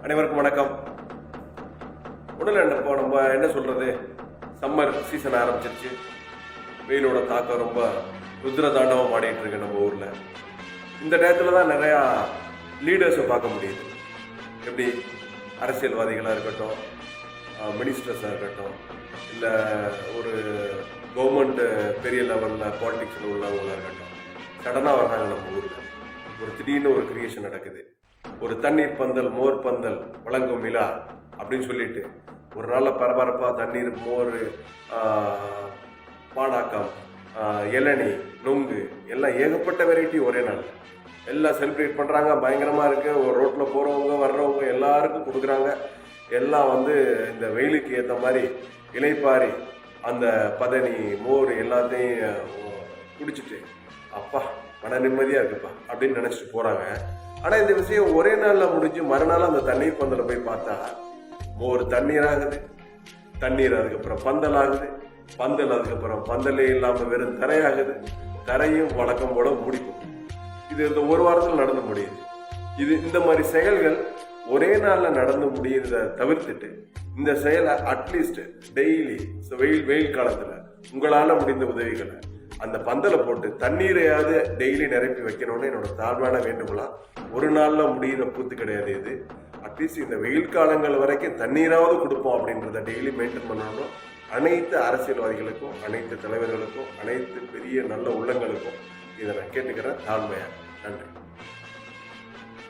அனைவருக்கும் வணக்கம். உடல் இப்போ நம்ம என்ன சொல்றது, சம்மர் சீசன் ஆரம்பிச்சிருச்சு. வெயிலோட தாக்கம் ரொம்ப ருத்ர தாண்டவம் ஆடிட்டு இருக்கு நம்ம ஊர்ல. இந்த நேரத்தில் தான் நிறையா லீடர்ஸை பார்க்க முடியுது. எப்படி அரசியல்வாதிகளாக இருக்கட்டும், மினிஸ்டர்ஸாக இருக்கட்டும், இல்லை ஒரு கவர்மெண்ட் பெரிய லெவலில் பாலிடிக்ஸில் உள்ளவங்களாக இருக்கட்டும், சடனாக வர்றாங்க நம்ம ஊரில். ஒரு திடீர்னு ஒரு கிரியேஷன் நடக்குது. ஒரு தண்ணீர் பந்தல், மோர் பந்தல் வழங்கும் விழா அப்படின்னு சொல்லிட்டு ஒரு நாள் பரபரப்பாக தண்ணீர், மோர், பானாக்கம், இளநீ, நொங்கு எல்லாம் ஏகப்பட்ட வெரைட்டி ஒரே நாள் எல்லாம் செலிப்ரேட் பண்ணுறாங்க. பயங்கரமாக இருக்குது. ஒரு ரோட்டில் போகிறவங்க வர்றவங்க எல்லாருக்கும் கொடுக்குறாங்க. எல்லாம் இந்த வெயிலுக்கு ஏற்ற மாதிரி இலைப்பாரி அந்த பதனி, மோர் எல்லாத்தையும் குடிச்சிட்டு அப்பா மன நிம்மதியாக இருக்குப்பா அப்படின்னு நினச்சிட்டு போகிறாங்க. ஆனால் இந்த விஷயம் ஒரே நாளில் முடிஞ்சு மறுநாள் அந்த தண்ணீர் பந்தலில் போய் பார்த்தா மோர் தண்ணீர் ஆகுது, தண்ணீர் அதுக்கப்புறம் பந்தல் ஆகுது, பந்தல் அதுக்கப்புறம் பந்தலே இல்லாமல் வெறும் தரையாகுது, தரையும் வழக்கம் போல முடிக்கும். இது இந்த ஒரு வாரத்தில் நடந்து முடியுது. இந்த மாதிரி செயல்கள் ஒரே நாளில் நடந்து முடியறத தவிர்த்துட்டு இந்த செயலை அட்லீஸ்ட் டெய்லி வெயில் காலத்தில் உங்களால் முடிந்த உதவிகளை அந்த பந்தலை போட்டு தண்ணீரையாவது டெய்லி நிரப்பி வைக்கணும்னு என்னோட தாழ்வான வேண்டுகோளா. ஒரு நாளில் முடிகிற கூத்து கிடையாது இது. அட்லீஸ்ட் இந்த வெயில் காலங்கள் வரைக்கும் தண்ணீராவது கொடுப்போம் அப்படின்றத டெய்லி மெயின்டைன் பண்ணணும். அனைத்து அரசியல்வாதிகளுக்கும், அனைத்து தலைவர்களுக்கும், அனைத்து பெரிய நல்ல உள்ளங்களுக்கும் இதை நான் கேட்டுக்கிறேன் தாழ்மையாக. நன்றி.